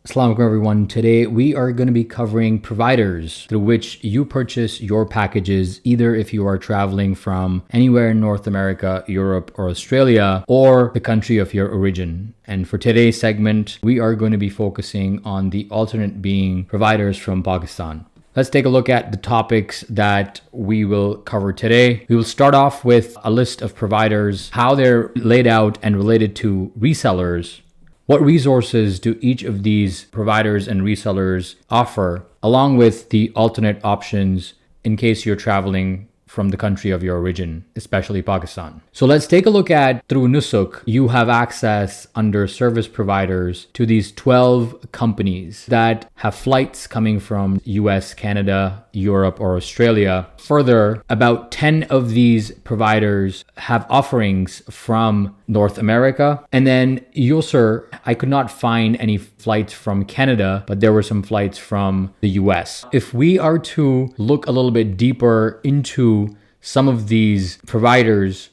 Assalamu alaikum everyone. Today we are going to be covering providers through which you purchase your packages, either if you are traveling from anywhere in North America, Europe, or Australia, or the country of your origin. And for today's segment, we are going to be focusing on the alternate being providers from Pakistan. Let's take a look at the topics that we will cover today. We will start off with a list of providers, how they're laid out and related to resellers. What resources do each of these providers and resellers offer, along with the alternate options in case you're traveling from the country of your origin, especially Pakistan. So let's take a look at, through Nusuk, you have access under service providers to these 12 companies that have flights coming from US, Canada, Europe, or Australia. Further, about 10 of these providers have offerings from North America. And then Yusur, I could not find any flights from Canada, but there were some flights from the US. If we are to look a little bit deeper into some of these providers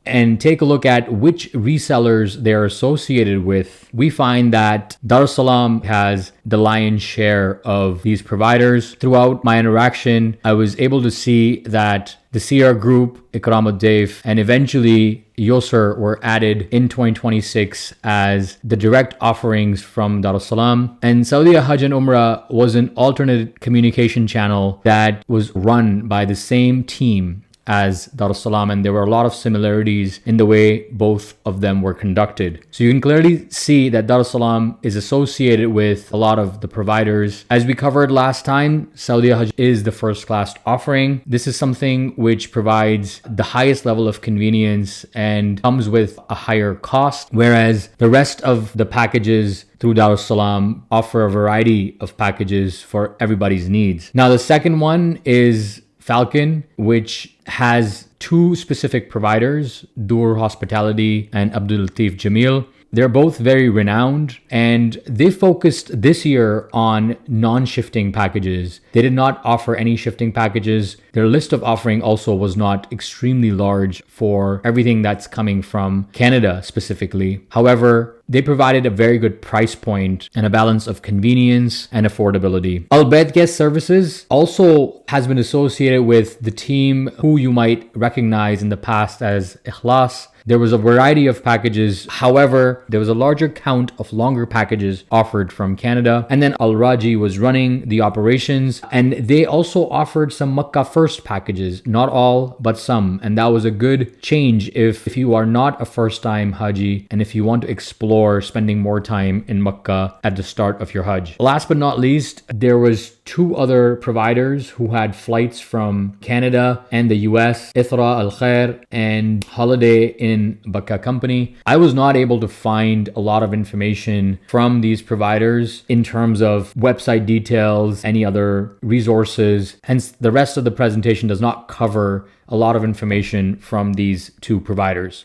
and take a look at which resellers they're associated with, we find that Darussalam has the lion's share of these providers. Throughout my interaction, I was able to see that the CR Group, Ikram Daif, and eventually Yusur were added in 2026 as the direct offerings from Darussalam. And Saudi Hajj and Umrah was an alternate communication channel that was run by the same team as Darussalam, and there were a lot of similarities in the way both of them were conducted. So you can clearly see that Darussalam is associated with a lot of the providers. As we covered last time, Saudi Hajj is the first class offering. This is something which provides the highest level of convenience and comes with a higher cost, whereas the rest of the packages through Darussalam offer a variety of packages for everybody's needs. Now, the second one is Flaticon, which has two specific providers, Dur Hospitality and Abdul Latif Jamil. They're both very renowned, and they focused this year on non-shifting packages. They did not offer any shifting packages. Their list of offering also was not extremely large for everything that's coming from Canada specifically. However, they provided a very good price point and a balance of convenience and affordability. Al Bayt Guest Services also has been associated with the team who you might recognize in the past as Ikhlas. There was a variety of packages. However, there was a larger count of longer packages offered from Canada. And then Al Raji was running the operations, and they also offered some Makkah first packages, not all, but some. And that was a good change if you are not a first time Haji and if you want to explore spending more time in Makkah at the start of your Hajj. Last but not least, there was two other providers who had flights from Canada and the US, Ithra Al Khair and Holiday in Bakka Company. I was not able to find a lot of information from these providers in terms of website details, any other resources. Hence, the rest of the presentation does not cover a lot of information from these two providers.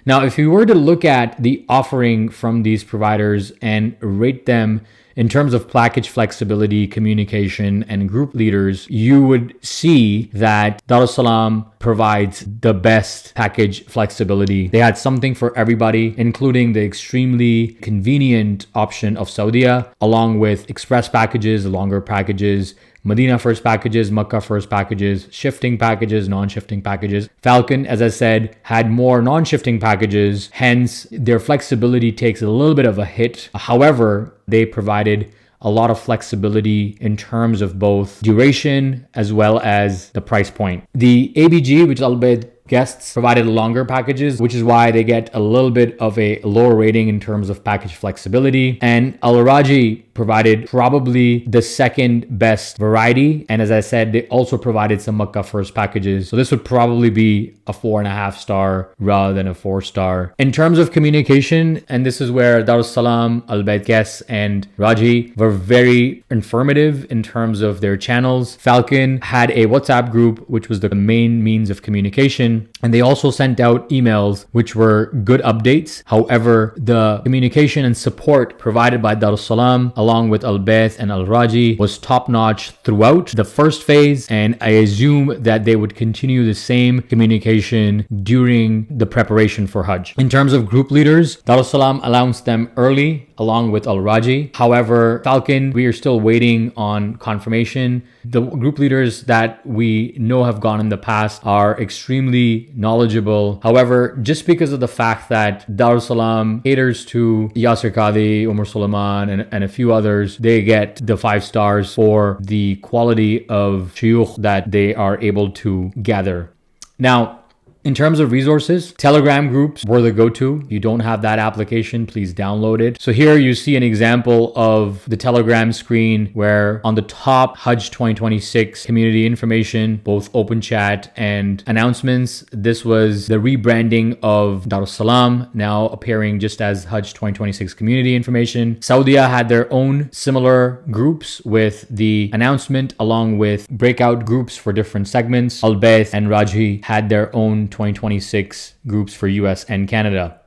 Now, if you were to look at the offering from these providers and rate them in terms of package flexibility, communication, and group leaders, you would see that Darussalam provides the best package flexibility. They had something for everybody, including the extremely convenient option of Saudia, along with express packages, longer packages, Medina first packages, Makkah first packages, shifting packages, non-shifting packages. Flaticon, as I said, had more non-shifting packages, hence their flexibility takes a little bit of a hit. However, they provided a lot of flexibility in terms of both duration as well as the price point. The ABG, which is Al Bayt Guests, provided longer packages, which is why they get a little bit of a lower rating in terms of package flexibility. And Al Raji provided probably the second best variety. And as I said, they also provided some Makkah first packages. So this would probably be a 4.5 star rather than a 4 star. In terms of communication, and this is where Darussalam, Al Bayt Guests, and Raji were very informative in terms of their channels. Flaticon had a WhatsApp group, which was the main means of communication. And they also sent out emails, which were good updates. However, the communication and support provided by Darussalam, along with Al Bayt and Al Raji, was top notch throughout the first phase. And I assume that they would continue the same communication during the preparation for Hajj. In terms of group leaders, Darussalam announced them early, along with Al Raji. However, Falcon, we are still waiting on confirmation. The group leaders that we know have gone in the past are extremely knowledgeable. However, just because of the fact that Darussalam caters to Yasir Qadhi, Umar Sulaiman, and a few others, they get the 5 stars for the quality of shuyukh that they are able to gather. Now, in terms of resources, Telegram groups were the go-to. If you don't have that application, please download it. So here you see an example of the Telegram screen where on the top, Hajj 2026 community information, both open chat and announcements. This was the rebranding of Darussalam, now appearing just as Hajj 2026 community information. Saudi had their own similar groups with the announcement along with breakout groups for different segments. Al Bayt and Raji had their own 2026 groups for US and Canada.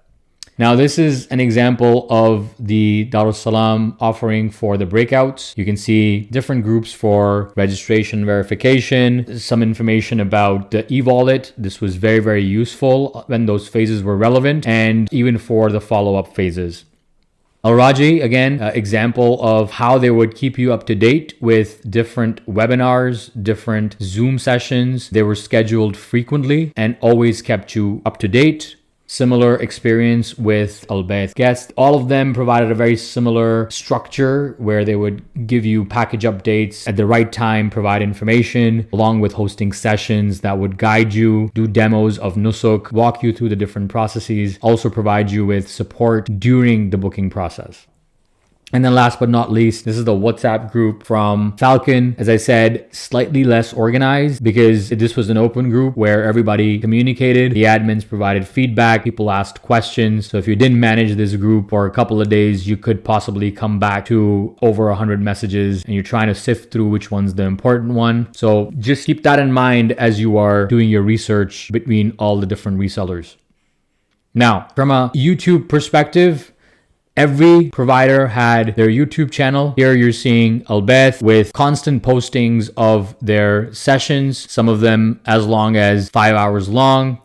Now, this is an example of the Darussalam offering for the breakouts. You can see different groups for registration verification, some information about the e-wallet. This was very, very useful when those phases were relevant, and even for the follow-up phases. Al Raji, again, example of how they would keep you up to date with different webinars, different Zoom sessions. They were scheduled frequently and always kept you up to date. Similar experience with Al Bayt guests. All of them provided a very similar structure where they would give you package updates at the right time, provide information, along with hosting sessions that would guide you, do demos of Nusuk, walk you through the different processes, also provide you with support during the booking process. And then last but not least, this is the WhatsApp group from Falcon. As I said, slightly less organized because this was an open group where everybody communicated. The admins provided feedback. People asked questions. So if you didn't manage this group for a couple of days, you could possibly come back to over 100 messages and you're trying to sift through which one's the important one. So just keep that in mind as you are doing your research between all the different resellers. Now, from a YouTube perspective, every provider had their YouTube channel. Here you're seeing Al Bayt with constant postings of their sessions, some of them as long as 5 hours long.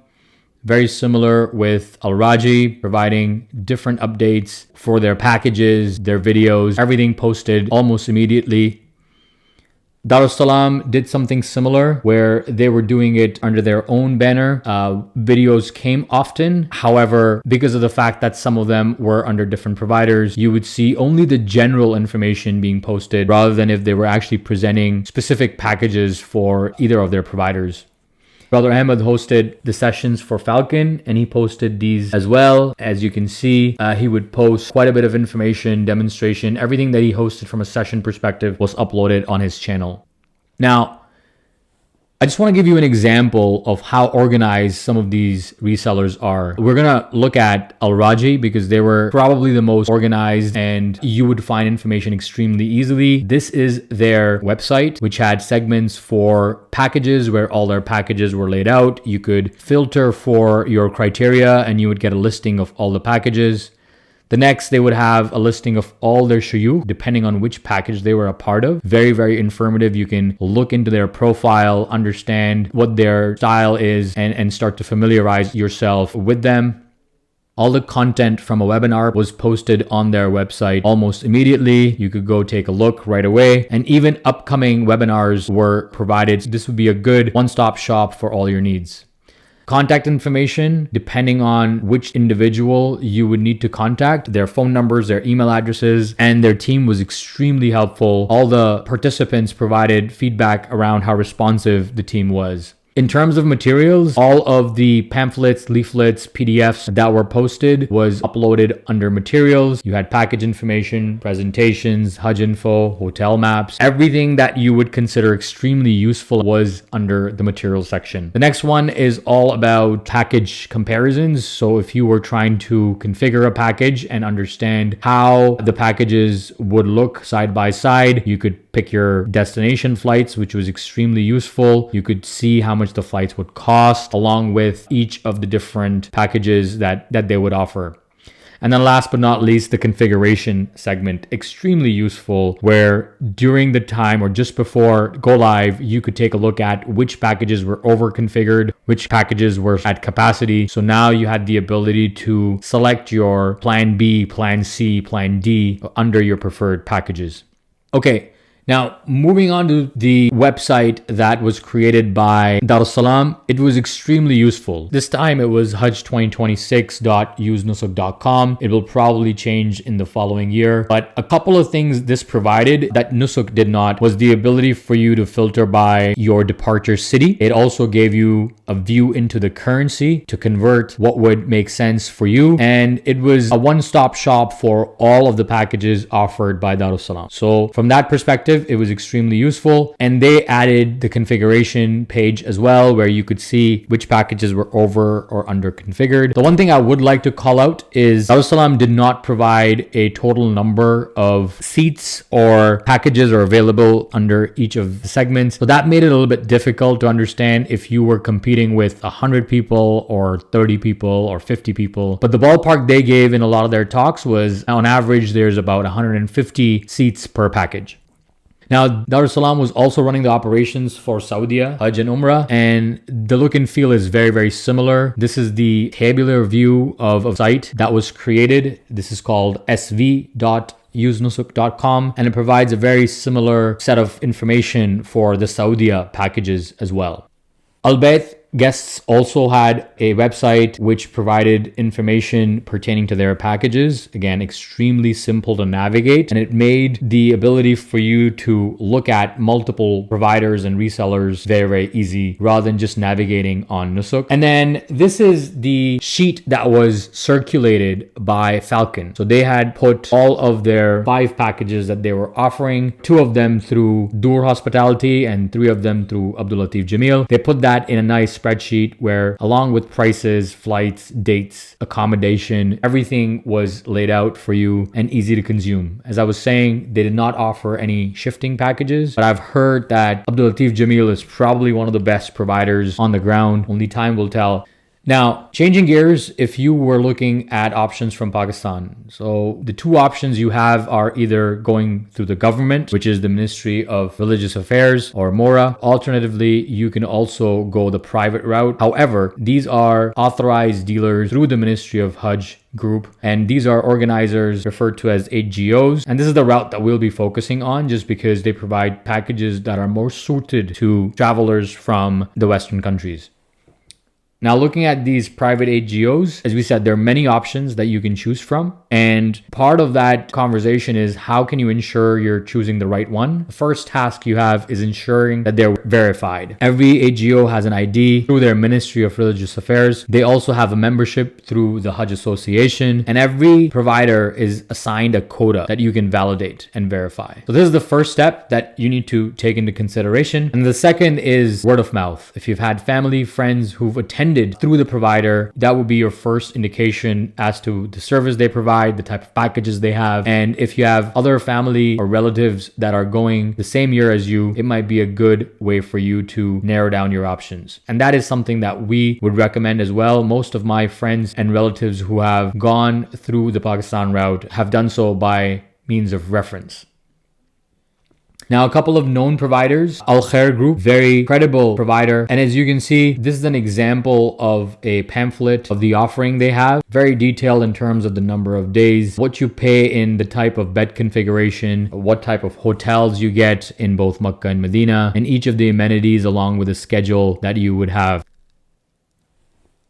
Very similar with Al Raji, providing different updates for their packages, their videos, everything posted almost immediately. Darussalam did something similar where they were doing it under their own banner. Videos came often. However, because of the fact that some of them were under different providers, you would see only the general information being posted rather than if they were actually presenting specific packages for either of their providers. Brother Ahmed hosted the sessions for Falcon and he posted these as well. As you can see, he would post quite a bit of information, demonstration, everything that he hosted from a session perspective was uploaded on his channel. Now, I just want to give you an example of how organized some of these resellers are. We're going to look at Al Raji because they were probably the most organized and you would find information extremely easily. This is their website, which had segments for packages where all their packages were laid out. You could filter for your criteria and you would get a listing of all the packages. The next, they would have a listing of all their shuyukh, depending on which package they were a part of. Very, very informative. You can look into their profile, understand what their style is, and start to familiarize yourself with them. All the content from a webinar was posted on their website almost immediately. You could go take a look right away. And even upcoming webinars were provided. This would be a good one-stop shop for all your needs. Contact information, depending on which individual you would need to contact, their phone numbers, their email addresses, and their team was extremely helpful. All the participants provided feedback around how responsive the team was. In terms of materials, all of the pamphlets, leaflets, PDFs that were posted was uploaded under materials. You had package information, presentations, Hajj info, hotel maps. Everything that you would consider extremely useful was under the materials section. The next one is all about package comparisons. So if you were trying to configure a package and understand how the packages would look side by side, you could pick your destination flights, which was extremely useful. You could see how much the flights would cost along with each of the different packages that they would offer. And then last but not least, the configuration segment, extremely useful, where during the time or just before go live, you could take a look at which packages were over configured, which packages were at capacity. So now you had the ability to select your plan B, plan C, plan D under your preferred packages. Okay. Now, moving on to the website that was created by Darussalam, it was extremely useful. This time it was hajj2026.usenusuk.com. It will probably change in the following year. But a couple of things this provided that Nusuk did not was the ability for you to filter by your departure city. It also gave you a view into the currency to convert what would make sense for you. And it was a one-stop shop for all of the packages offered by Darussalam. So from that perspective, it was extremely useful. And they added the configuration page as well, where you could see which packages were over or under configured. The one thing I would like to call out is Darussalam did not provide a total number of seats or packages are available under each of the segments. So that made it a little bit difficult to understand if you were competing with 100 people or 30 people or 50 people. But the ballpark they gave in a lot of their talks was on average, there's about 150 seats per package. Now, Darussalam was also running the operations for Saudi, Hajj and Umrah, and the look and feel is very, very similar. This is the tabular view of a site that was created. This is called sv.usenusuk.com, and it provides a very similar set of information for the Saudi packages as well. Albeit, guests also had a website which provided information pertaining to their packages. Again, extremely simple to navigate, and it made the ability for you to look at multiple providers and resellers very, very easy rather than just navigating on Nusuk. And then this is the sheet that was circulated by Falcon. So they had put all of their 5 packages that they were offering, 2 of them through Dur Hospitality and 3 of them through Abdul Latif Jamil. They put that in a nice spreadsheet where, along with prices, flights, dates, accommodation, everything was laid out for you and easy to consume. As I was saying, they did not offer any shifting packages, but I've heard that Abdul Latif Jamil is probably one of the best providers on the ground. Only time will tell. Now, changing gears, if you were looking at options from Pakistan. So the 2 options you have are either going through the government, which is the Ministry of Religious Affairs or MORA. Alternatively, you can also go the private route. However, these are authorized dealers through the Ministry of Hajj group, and these are organizers referred to as HGOs, and this is the route that we'll be focusing on just because they provide packages that are more suited to travelers from the Western countries. Now, looking at these private HGOs, as we said, there are many options that you can choose from. And part of that conversation is how can you ensure you're choosing the right one? The first task you have is ensuring that they're verified. Every HGO has an ID through their Ministry of Religious Affairs. They also have a membership through the Hajj Association. And every provider is assigned a quota that you can validate and verify. So this is the first step that you need to take into consideration. And the second is word of mouth. If you've had family, friends who've attended through the provider, that would be your first indication as to the service they provide, the type of packages they have. And if you have other family or relatives that are going the same year as you, it might be a good way for you to narrow down your options. And that is something that we would recommend as well. Most of my friends and relatives who have gone through the Pakistan route have done so by means of reference. Now, a couple of known providers, Al Khair Group, very credible provider. And as you can see, this is an example of a pamphlet of the offering they have. Very detailed in terms of the number of days, what you pay in the type of bed configuration, what type of hotels you get in both Makkah and Medina, and each of the amenities along with a schedule that you would have.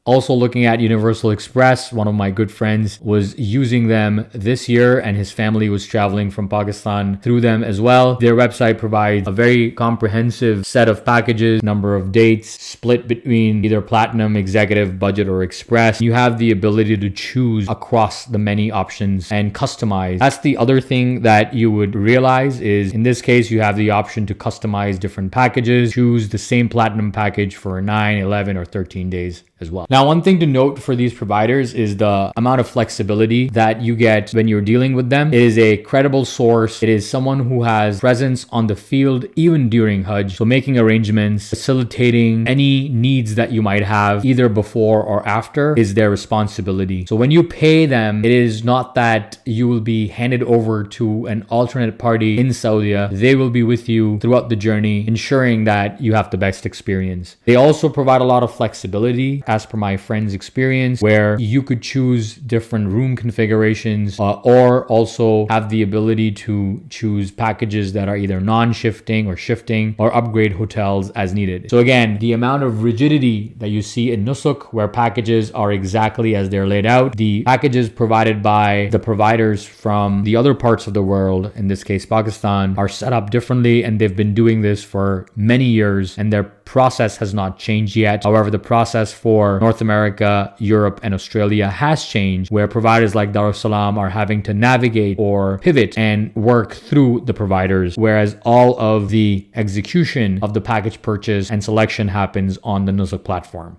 Also looking at Universal Express, one of my good friends was using them this year and his family was traveling from Pakistan through them as well. Their website provides a very comprehensive set of packages, number of dates, split between either platinum, executive, budget, or express. You have the ability to choose across the many options and customize. That's the other thing that you would realize is in this case, you have the option to customize different packages, choose the same platinum package for 9, 11, or 13 days as well. Now, one thing to note for these providers is the amount of flexibility that you get when you're dealing with them. It is a credible source. It is someone who has presence on the field even during Hajj. So making arrangements, facilitating any needs that you might have either before or after is their responsibility. So when you pay them, it is not that you will be handed over to an alternate party in Saudi. They will be with you throughout the journey, ensuring that you have the best experience. They also provide a lot of flexibility, as per my friend's experience, where you could choose different room configurations or also have the ability to choose packages that are either non-shifting or shifting or upgrade hotels as needed. So again, the amount of rigidity that you see in Nusuk, where packages are exactly as they're laid out, the packages provided by the providers from the other parts of the world, in this case Pakistan, are set up differently, and they've been doing this for many years and their process has not changed yet. However, the process for North America, Europe, and Australia has changed, where providers like Darussalam are having to navigate or pivot and work through the providers, whereas all of the execution of the package purchase and selection happens on the Nusuk platform.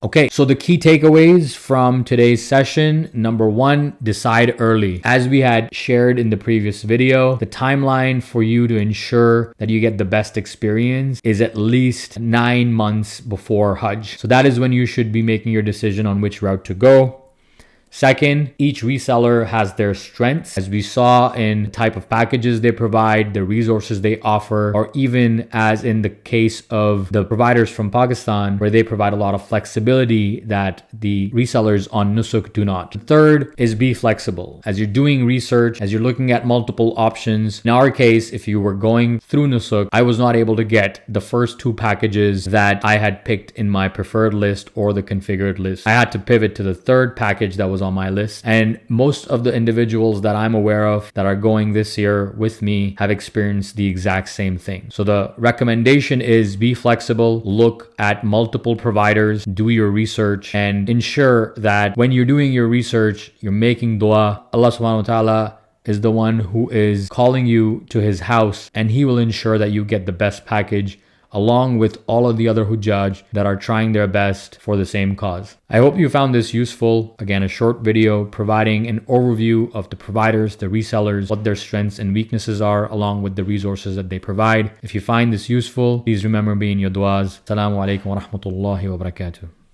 Okay, so the key takeaways from today's session. Number one, decide early. As we had shared in the previous video, the timeline for you to ensure that you get the best experience is at least 9 months before Hajj. So that is when you should be making your decision on which route to go. Second, each reseller has their strengths, as we saw in the type of packages they provide, the resources they offer, or even as in the case of the providers from Pakistan, where they provide a lot of flexibility that the resellers on Nusuk do not. Third is be flexible. As you're doing research, as you're looking at multiple options. In our case, if you were going through Nusuk, I was not able to get the first 2 packages that I had picked in my preferred list or the configured list. I had to pivot to the 3rd package that was on my list, and most of the individuals that I'm aware of that are going this year with me have experienced the exact same thing. So the recommendation is be flexible, look at multiple providers, do your research, and ensure that when you're doing your research, you're making dua. Allah subhanahu wa ta'ala is the one who is calling you to his house, and he will ensure that you get the best package along with all of the other Hujjaj that are trying their best for the same cause. I hope you found this useful. Again, a short video providing an overview of the providers, the resellers, what their strengths and weaknesses are, along with the resources that they provide. If you find this useful, please remember me in your duas. Assalamu alaikum wa rahmatullahi wa barakatuh.